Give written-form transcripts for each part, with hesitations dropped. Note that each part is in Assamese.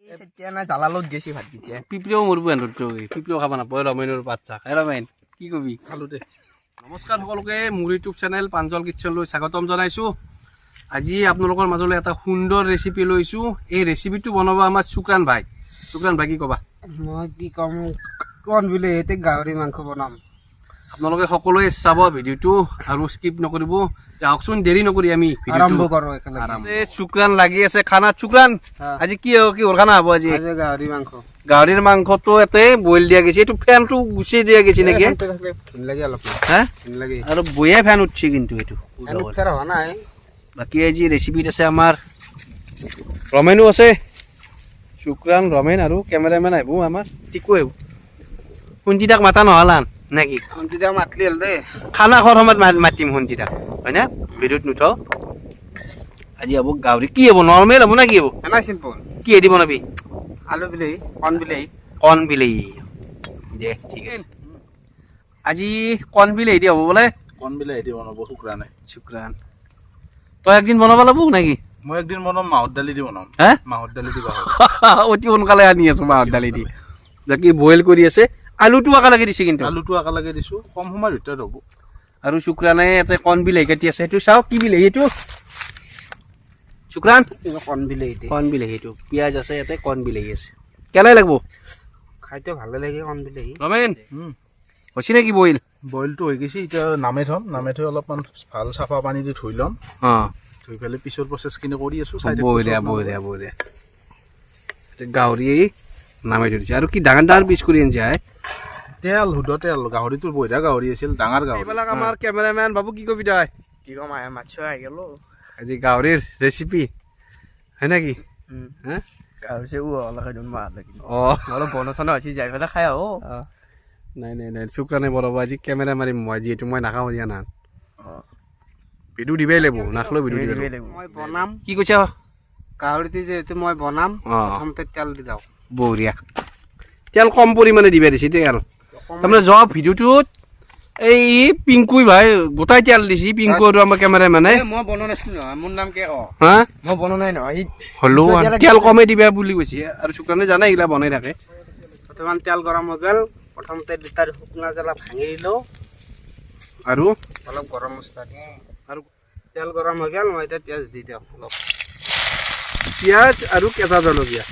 জালালত গেছি ভাত দিতে পিঁপড়েও মৰবো পিঁপড়েও খাবা না বয় ৰমেনৰ বাচ্চা খাই ৰমেন কি কবি খালো দে নমস্কাৰ সকলোকে মোৰ ইউটিউব চেনেল প্ৰাঞ্জল কিটচেনলৈ স্বাগতম জনাইছোঁ আজি আপোনালোকৰ মাজলৈ এটা সুন্দৰ ৰেচিপি লৈছোঁ এই ৰেচিপিটো বনাব আমাৰ শুক্ৰান ভাই কি ক'বা মই কি কম কণ বোলে এতে গাহৰি মাংস বনাম আপোনালোকে সকলোৱে চাব ভিডিঅ'টো আৰু স্কিপ নকৰিব যাওকচোন দেৰি নকৰি আমি আৰম্ভ কৰোঁ একেলগে শুক্ৰান লাগি আছে খানাত শুক্ৰান আজি কি হ'ল খানা হ'ব আজি গাহৰি মাংস গাহৰিৰ মাংসটো এতে বইল দিয়া গৈছে এইটো ফেনটো গুচি দিয়া গৈছে নেকি লাগে অলপ হা লাগে আৰু বয়ে ফেন উঠছে কিন্তু এইটো ফেৰ হোৱা নাই বাকী আজি ৰেচিপিত আছে আমাৰ ৰমেনো আছে শুক্ৰান ৰমেন আৰু কেমেৰামেন আহিব আমাৰ টিকু আহিব শুনজিতাক মাতা নহলান নেকি শুনজিতাক মাতলি হ'ল দেই খানা খোৱাৰ সময়ত মাতিম শুনজিতাক হয় না ভিডিঅ'ত নুঠাও আজি হ'ব গাহৰি কি হ'ব নৰ্মেল হ'ব না কি হ'ব এনাই চিম্পল কি দি বনাবি আলু বিলাহী কণ বিলাহী দে ঠিক আছে আজি কণ বিলাহী দি হ'ব বোলে কণ বিলাহী দি বনাব শুক্ৰান তই একদিন বনাব লাগিব নেকি মই একদিন বনাম মাহৰ দালি দি বনাম হে মাহৰ দালি দি গাহৰি অতি সোনকালে আনি আছো মাহৰ দালি দি বাকী বইল কৰি আছে আলুটো একেলগে দিছে কিন্তু আলুটো একেলগে দিছোঁ কম সময়ৰ ভিতৰত হ'ব আৰু শুক্ৰানে ইয়াতে কণ বিলাহী কাটি আছে সেইটো চাওক কি বিলাহী এইটো শুক্ৰান কণ বিলাহী দি কণ বিলাহী এইটো পিঁয়াজ আছে ইয়াতে কণ বিলাহী আছে কেলাই লাগিব খাইতো ভালে লাগে কণ বিলাহী ৰমেন হৈছে নেকি বইল বইলটো হৈ গৈছে এতিয়া নামে থৈ অলপমান ভাল চাফা পানী দি ধুই ল'ম অঁ ধুই পেলাই পিছৰ প্ৰচেছখিনি কৰি আছোঁ বঢ়িয়া গাহৰি নামাই থৈ দিছে আৰু কি ডাঙৰ ডাঙৰ পিচ কৰি আনিছে তেল শুদ্ধ তেল গাহৰিটোৰ বঢ়িয়া গাহৰি আছিল ডাঙৰ গাহৰি এইবিলাক আমাৰ কেমেৰামেন বাবু কি কবি তই কি কম মাছ আহি গ'ল আজি গাহৰিৰ ৰেচিপি হয় নেকি হা গাহৰি চেবু অলপ খাই দিম অঁ অলপ বনা চনা হৈছে যাই পেলাই খাই আহো নাই শুক্ৰানে বনাব আজি কেমেৰা মাৰিম মই যিহেতু মই নাখাওঁ দিয়া না ভিডিঅ' দিবই লাগিব নাখালেও ভিডিঅ' দিব লাগিব মই বনাম কি কৈছা গাহৰিটো যিহেতু মই বনাম প্ৰথমতে তেল দি যাওঁ বঢ়িয়া তেল কম পৰিমাণে দিবা দিছে তেল তাৰমানে যোৱা ভিডিঅ'টোত এই পিংকুই ভাই গোটাই তেল দিছে পিংকু আৰু আমাৰ কেমেৰামেনে মই বনোৱা নাছিলো নহয় মোৰ নাম কে হা মই বনোৱা নাই নহয় হ'লেও তেল কমে দিবা বুলি কৈছে আৰু শুক্ৰানে জানে এইগিলা বনাই থাকে বৰ্তমান তেল গৰম হৈ গ'ল প্ৰথমতে দুটাৰ শুকনা জ্বালা ভাঙি দিলোঁ আৰু অলপ গৰম মছলা দিছোঁ আৰু তেল গৰম হৈ গ'ল মই এতিয়া পিঁয়াজ দি দিওঁ অলপ পিঁয়াজ আৰু কেঁচা জলকীয়া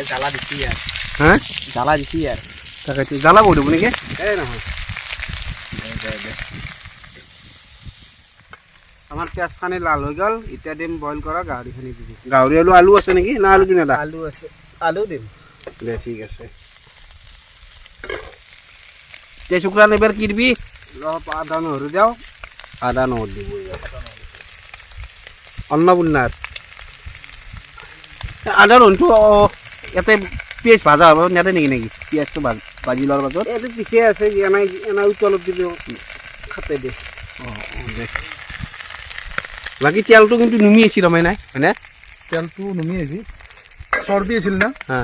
জ্বালা দিছি ইয়াৰ হা জ্বালা দিছি ইয়াৰ তাকেতো জ্বালা বহুত হ'ব নেকি এই নহয় আমাৰ পিঁয়াজখিনি লাল হৈ গ'ল এতিয়া দিম বইল কৰা গাহৰিখিনি দি দিম গাহৰি আলু আছে নেকি না আলু দিম এটা আলু আছে আলু দিম দে ঠিক আছে তে শুক্ৰান এবাৰ কি দিবি অলপ আদা নহৰু দিওঁ আদা নহৰু দিব অন্নপূৰ্ণাৰ আদা নহৰুটো ইয়াতে পিঁয়াজ ভাজা হ'ব ইয়াতে নেকি পিঁয়াজটো ভাজি লোৱাৰ পাছত এইটো পিছে আছে এনাই উঠি অলপ দিলোঁ খাতে দে দে বাকী তেলটো কিন্তু নুমি আহিছে ৰমাই নাই হয়নে তেলটো নুমি আহিছে চৰ্বি আছিল না হা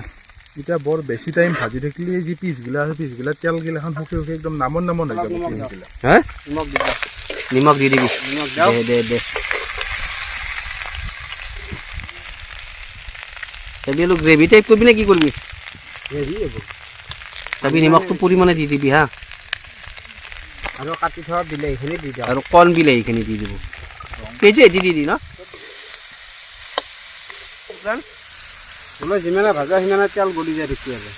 এতিয়া বৰ বেছি টাইম ভাজি থাকিলে এই যি পিচগিলা আছে পিচগিলা তেলগিলাখন শুকি একদম নামন হৈ যাব পিচগিলা হা নিমখ দি দিওঁ নিমখ দি দিবি নিমখ দিওঁ দে চাবি অলপ গ্ৰেভি টাইপ কৰিবি নে কি কৰিবি হেৰি হ'ব চাবি নিমখটো পৰিমাণে দি দিবি হা আৰু কাটি থোৱা বিলাহীখিনি দি দিওঁ আৰু কণ বিলাহীখিনি দি দিব কেজি দি ন মই যিমানে ভাজা সিমানে তেল গলি যায় তেতিয়াহ'লে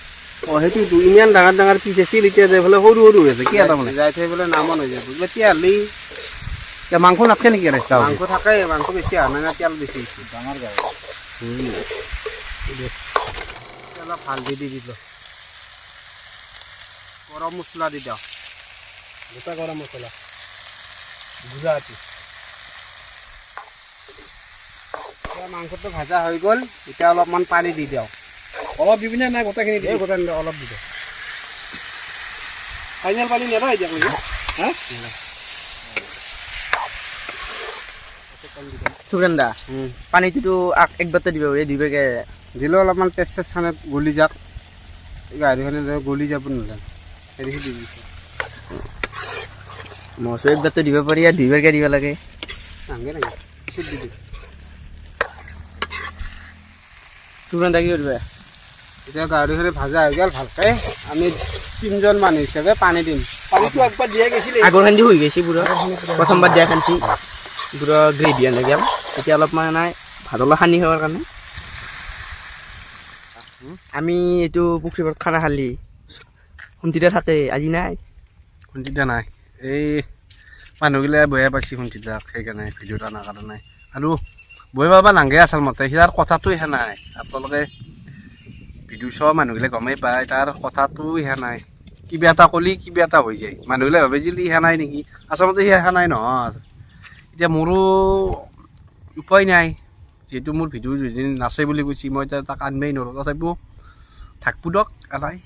অঁ সেইটো ইমান ডাঙৰ ডাঙৰ পিচ আছিল এতিয়া যাই পেলাই সৰু হৈ আছে কি এটা মানে যাই থৈ পেলাই নামন হৈ যাব তেতিয়াহ'লে এতিয়া মাংস নাথাকে নেকি মাংস থাকে মাংস বেছি অহা নাই না তেল বেছি হৈছে ডাঙৰ গাহৰি অলপ হালধি দি দিলোঁ গৰম মছলা দি দিওঁ গোটা গৰম মছলা গুজৰাটী এতিয়া মাংসটো ভাজা হৈ গ'ল এতিয়া অলপমান পানী দি দিওঁ অলপ দিবি নে নাই গোটেইখিনি এই গোটা অলপ দি দিওঁ ফাইনেল পানী নেদা এতিয়ালৈকে হা শুক্ৰান দা পানীটোতো একবাৰতে দিব দুইবাৰকে দিলেও অলপমান তেজ চেজ খানে গলি যাক গাহৰিখনে গলি যাব নাজানো হেৰি দি দিছোঁ মচো একবাৰতো দিব পাৰি আৰু দুইবাৰকে দিব লাগে নাগে পিছত দি দিম শুকনা কি কৰিবা এতিয়া গাহৰিখিনি ভাজা হৈ গ'ল ভালকৈ আমি 3জন মানুহ হিচাপে পানী দিম পানীটো একবাৰ দিয়া গৈছিলে আগৰ খান্দি হৈ গৈছে পুৰা প্ৰথমবাৰ দিয়া খান্দি পুৰা গ্ৰেভি আনে গেল এতিয়া অলপমান নাই ভাত অলপ সানি খাবৰ কাৰণে আমি এইটো পুখুৰীপাৰত খানা খালি শুনতিতে থাকে আজি নাই শুনতিতা নাই এই মানুহগিলাই বয়া পাইছে শুনতিতাক সেইকাৰণে ভিডিঅ'ত অনাৰ কাৰণে আৰু বৈ পাবা নাংগে আচলমতে সিয়াৰ কথাটো হে নাই আপোনালোকে ভিডিঅ' চোৱা মানুহগিলাই গমেই পায় তাৰ কথাটো হে নাই কিবা এটা ক'লি কিবা এটা হৈ যায় মানুহগিলাই ভাবে যে হে নাই নেকি আচলতে সি হে নাই নহয় এতিয়া মোৰো উপায় নাই যিহেতু মোৰ ভিডিঅ' যদি নাচে বুলি কৈছে মই এতিয়া তাক আনবাই নোৱাৰোঁ তথাপিও থাকবো দক এলাই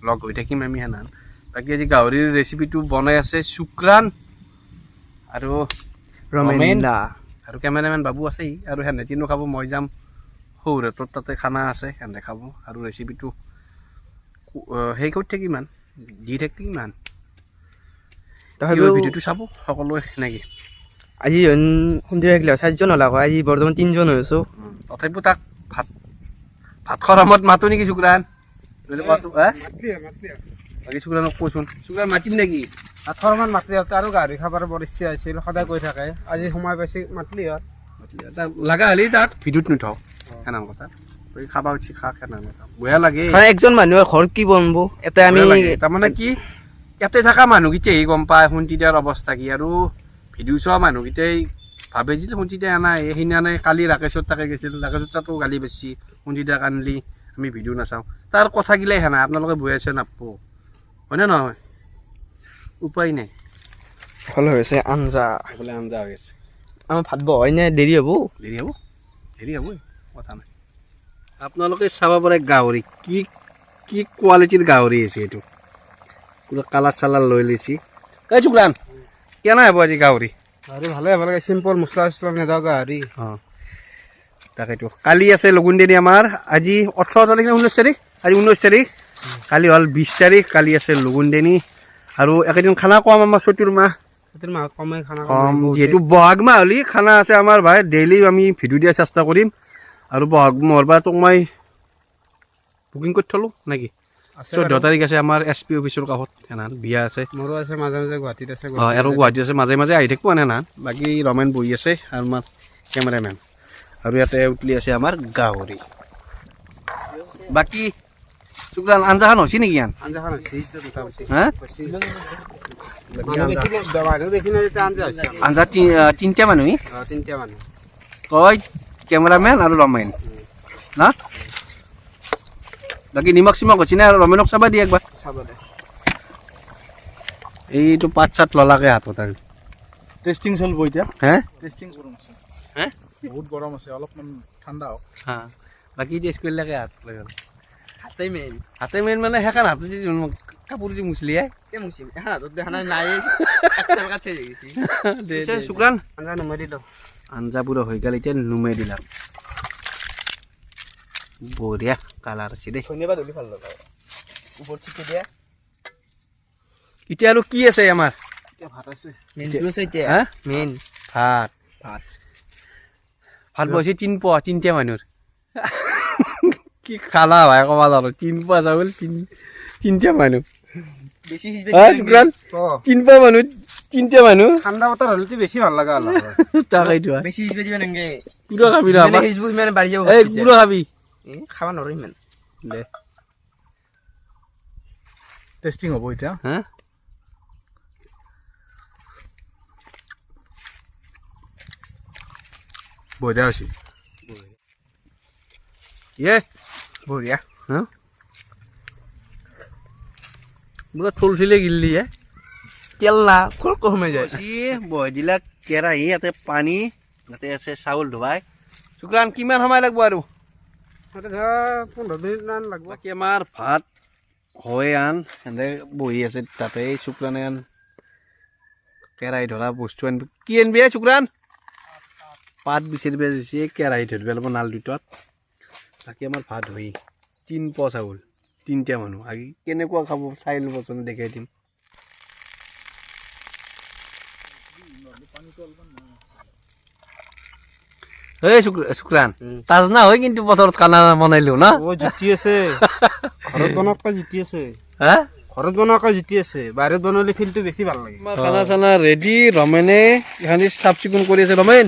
লগ হৈ থাকিম আমি সেনান বাকী আজি গাহৰিৰ ৰেচিপিটো বনাই আছে শুক্ৰান আৰু ৰমেন আৰু কেমেৰামেন বাবু আছেই আৰু সেনে তিনিও খাব মই যাম সৌৰহঁতৰ তাতে খানা আছে সেনে খাব আৰু ৰেচিপিটো সেই কৰি থাকিম ইমান দি থাকিম ইমান ভিডিঅ'টো চাব সকলোৱে সেনেকৈ আজি শুনতিতে থাকিলে 4জন হ'ল আকৌ আজি বৰ্তমান 3জন হৈ আছোঁ তথাপিও তাক ভাত খোৱাৰ সময়ত মাতো নেকি শুক্ৰান বাকী শুক্ৰানক কৈছোন শুক্ৰান মাতিম নেকি 8মান মাতলি হ'ল আৰু গাহৰি খাবৰ বৰ ইচ্ছা আছিল সদায় কৈ থাকে আজি সময় পাইছে মাতলি হ'ল লগা হ'লে তাক ভিডিঅ'ত নুঠাওঁ সেনান কথা খাবা উঠি খা সেনান কথা বেয়া লাগে একজন মানুহৰ ঘৰত কি বনাব এটা আমি তাৰমানে কি ইয়াতে থকা মানুহকেইটাই গম পায় শুনতিতাৰ অৱস্থা কি আৰু ভিডিঅ' চোৱা মানুহকেইটাই ভাবে যে শুনতিতা নাই সেইদিনানে কালি ৰাকেশত তাকে গৈছিল ৰাকেশত তাতো গালি বেছি শুনতিতাক আনলি আমি ভিডিঅ' নাচাওঁ তাৰ কথাগিলাই সেনা আপোনালোকে বৈ আছে নাপো হয়নে নহয় উপায় নাই ভাল হৈ আছে আঞ্জা বোলে আঞ্জা হৈ আছে আমাৰ ভাত বহাই নাই দেৰি হ'ব দেৰি হ'ব কথা নাই আপোনালোকে চাব পাৰে গাহৰি কি কি কোৱালিটিৰ গাহৰি আছে এইটো পুৰা কালাৰ চালাৰ লৈ লৈছি এই শুক্ৰান কেনে হ'ব আজি গাহৰি গাহৰি ভালে হ'ব লাগে চিম্পল মছলা চছলা নেদাও গাহৰি অঁ তাকেইতো কালি আছে লগুণ দেৰি আমাৰ আজি 18 তাৰিখ নে 19 তাৰিখ আজি 19 তাৰিখ কালি হ'ল 20 তাৰিখ কালি আছে লগুণ দেৰি আৰু একেদিন খানা কম আমাৰ চতুৰ মাহ মাহত কমে খানা কম যিহেতু বহাগ মাহ হ'লে খানা আছে আমাৰ ভাই ডেইলি আমি ভিডিঅ' দিয়াৰ চেষ্টা কৰিম আৰু বহাগ মাহৰ পৰা তোক মই বুকিং কৰি থলোঁ নেকি 14 তাৰিখ আছে আমাৰ SP অফিচৰ কাষত সেনান বিয়া আছে মোৰো আছে মাজে মাজে গুৱাহাটীত আছে আৰু গুৱাহাটী আছে মাজে মাজে আহি থাকিব সেনান বাকী ৰমেন বহি আছে আৰু আমাৰ কেমেৰামেন আৰু ইয়াতে উতলি আছে আমাৰ গাহৰি বাকী শুক্ৰান আঞ্জাখন হৈছে নেকি ইয়ান আঞ্জাখন হৈছে হা আঞ্জা তিনিটা মানুহ 3টা মানুহ তই কেমেৰামেন আৰু ৰমেন না বাকী নিমখ চিমখ হৈছে নে আৰু ৰমেনক চাবা দিয়ে একবাৰ চাব দে এইটো পাত চাত ললাকে হাতত আৰু টেষ্টিং চলিব এতিয়া হে টেষ্টিং চলিম আছে হে বহুত গৰম আছে অলপমান ঠাণ্ডা হওক হা বাকী টেষ্ট কৰিলেকে হাত লাগে হাতেই মেইন হাতে মেইন মানে সেইখন হাতে দি কাপোৰ দি মুচলিয়াই মুচিম এখন হাতত দেখা নাই শুক্ৰান আঞ্জা নমাই দিলোঁ আঞ্জা পুৰা হৈ গ'ল এতিয়া নুমাই দিলাম বঢ়িয়া কালাৰ আছে দেই ধন্যবাদ হ'লে ভাল লগা ওপৰত চিটি দিয়া এতিয়া আৰু কি আছে আমাৰ এতিয়া ভাত আছে মেইনটো আছে এতিয়া হা মেইন ভাত ভাত বহিছে তিনিটা মানুহৰ কি খালা ভাই ক'বা জানো 3 পোৱা চাউল 3টা মানুহ বেছি শুক্ৰান 3 পোৱা মানুহ 3টা মানুহ ঠাণ্ডা বতৰ হ'লেতো বেছি ভাল লগা হ'ল তাকেইতো বেছি সিজবা দিবা নাংগে পুৰা খাবি না সিজব ইমান বাঢ়ি যাব এই পুৰা খাবি খাবা নোৱাৰো ইমান দে টেষ্টিং হ'ব এতিয়া হা বঢ়িয়া হৈছে বঢ়িয়া হা পুৰা থলছিলে গিল্লি তেল না খৰক সোমাই যায় বহাই দিলা কেৰাহী ইয়াতে পানী ইয়াতে আছে চাউল ধোৱাই শুক্ৰান কিমান সময় লাগব আৰু 15 মিনিটমান লাগিব বাকী আমাৰ ভাত হয় আন এনে বহি আছে তাতে শুক্ৰানে আন কেৰাহী ধৰা বস্তু আনবি কি আনবি শুক্ৰান পাত বিচাৰিব দিছে কেৰাহী ধৰিব লাগিব নাল দুটাত বাকী আমাৰ ভাত হৈ 3 পোৱা চাউল 3টা মানুহ আজি কেনেকুৱা খাব চাই ল'বচোন দেখাই দিম এই শুক্ৰান তাজ না হয় কিন্তু পথাৰত খানা বনাইলো না ও জুতি আছে ঘৰত বনোৱাকৈ জুতি আছে হা ঘৰত বনোৱাকৈ জুতি আছে বাহিৰত বনালে ফিলটো বেছি ভাল লাগে খানা চানা ৰেডি ৰমেনে এখানি চাফ চিকুণ কৰি আছে ৰমেন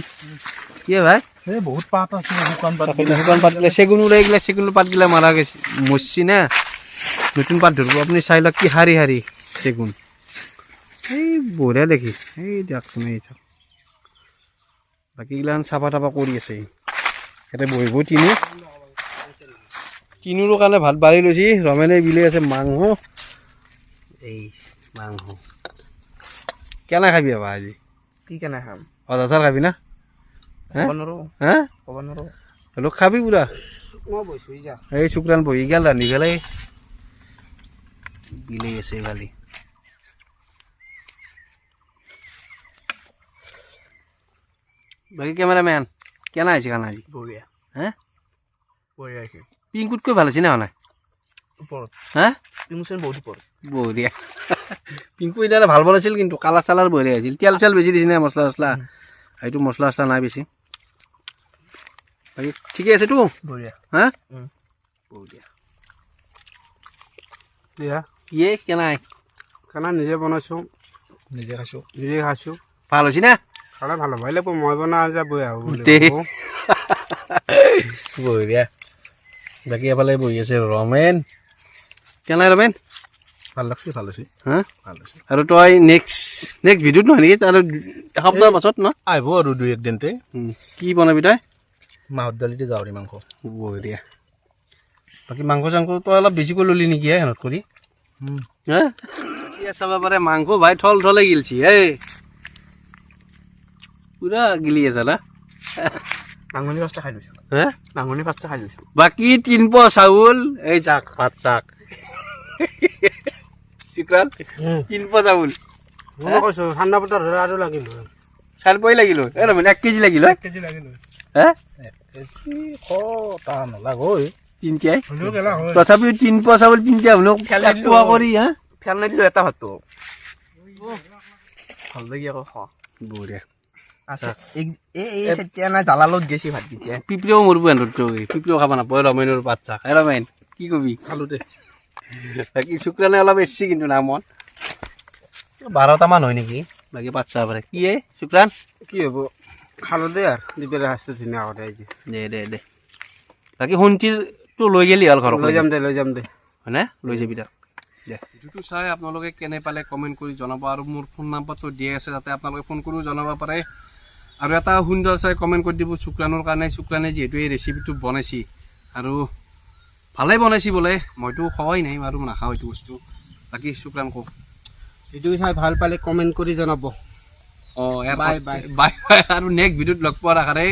কি ভাই এই বহুত পাত আছে শুকান পাত শুকান পাত গিলা চেগুন ওলাই গিলা চেগুন পাত গিলা মাৰা গৈছে মরছি না নতুন পাত ধরবো আপনি চাই লওক কি হারি হারি চেগুন এই বঢ়িয়া দেখি এই দেখোন এই চাওক বাকীগিলান চাফা তাফা কৰি আছে ইয়াতে বহিব তিনুৰো কাৰণে ভাত বাঢ়ি লৈছি ৰমেনে বিলে আছে মাংস এই মাংস কেনে খাবি আবা আজি কি কেনে খাম আচাৰ খাবি না ক'ব নোৱাৰো হা ক'ব নোৱাৰো লোক খাবি পুৰা মই বৈছো যা এই শুক্ৰান বহি গেল ৰান্ধি পেলাই বিলেই আছে খালি বাকী কেমেৰামেন কেনে আহিছে খানা আজি বঢ়িয়া হে বঢ়িয়া আছে পিংকুতকৈ ভাল হৈছে নে নাই ওপৰত হা পিংচন বহুত ওপৰত বঢ়িয়া পিংকু এতিয়া ভাল বনাইছিল কিন্তু কালাৰ চালাৰ বঢ়িয়া হৈছিল তেল চেল বেছি দিছে নে মছলা চছলা এইটো মছলা চছলা নাই বেছি বাকী ঠিকে আছেতো বঢ়িয়া হা বঢ়িয়া দিয়া ইয়ে কেনাই খানা নিজে বনাইছো নিজে খাইছোঁ নিজে খাইছো ভাল হৈছে না খালে ভাল হ'ব আহিলে মই বনা যাবই আৰু বঢ়িয়া বাকী এফালে বহি আছে ৰমেন কেনাই ৰমেন ভাল লাগছে ভাল হৈছে হা ভাল হৈছে আৰু তই নেক্সট ভিডিঅ'ত নহয় নেকি তাৰ এসপ্তাহৰ পাছত ন আহিব আৰু দুই একদিনতে কি বনাবি তই মাহৰ দালিতে গাহৰি মাংস বঢ়িয়া বাকী মাংস চাংস তই অলপ বেছিকৈ ল'লি নেকি হেনত কৰি হা চাব পাৰে মাংস ভাই থল থলে গিলছি এই পুৰা গিলি আছে না নাঙনি পাঁচটা খাই লৈছোঁ হা নাঙনি পাঁচটা খাই লৈছোঁ বাকী 3 পোৱা চাউল এই চাক ভাত চাক চিকৰাল 3 পোৱা চাউল মই কৈছো ঠাণ্ডা বতৰ হ'লে আৰু লাগিল 4 পোৱাই লাগিল এই ৰমেন 1 কেজি লাগিল 1 কেজি লাগিল হা 1 কেজি টা নালাগৈ তিনটাই হ'লেও গেলা হয় তথাপিও 3 পোৱা চাউল তিনটা হ'লেও এক পোৱা কৰি হা ফেল নিদিলোঁ এটা ভাতটো ভাল লাগি আকৌ খোৱা বঢ়িয়া আছে এই চেতিয়া নাই জ্বালা লগত গেছি ভাতকেইটা পিপলিও মৰিব এহেঁতৰতো পিপলিও খাব নাপায় ৰমেনৰ পাত চাক ৰমেন কি কবি খালোঁ দে বাকী শুক্ৰানে অলপ বেছি কিন্তু নামত 12টামান হয় নেকি বাকী পাত চাহ পাৰে কি এই শুক্ৰান কি হ'ব খালো দে আৰু দিবলৈ সাজটো ধুনীয়া কথা আহিছে দে বাকী সোণটিৰটো লৈ গেলি হ'ল ঘৰত লৈ যাম দে হয়নে লৈ যাবি তাক দে ভিডিঅ'টো চাই আপোনালোকে কেনে পালে কমেণ্ট কৰি জনাব আৰু মোৰ ফোন নাম্বাৰটো দিয়ে আছে যাতে আপোনালোকে ফোন কৰিও জনাব পাৰে আৰু এটা সুন্দৰ চাই কমেণ্ট কৰি দিব শুক্ৰানৰ কাৰণে শুক্ৰানে যিহেতু এই ৰেচিপিটো বনাইছি আৰু ভালেই বনাইছি বোলে মইতো খোৱাই নাই বাৰু নাখাওঁ এইটো বস্তু বাকী শুক্ৰান কওক ভিডিঅ' চাই ভাল পালে কমেণ্ট কৰি জনাব অঁ বাই বাই আৰু নেক্সট ভিডিঅ'ত লগ পোৱাৰ আশাৰে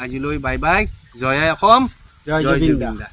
আজিলৈ বাই বাই জয় আই অসম জয় জুবিন দা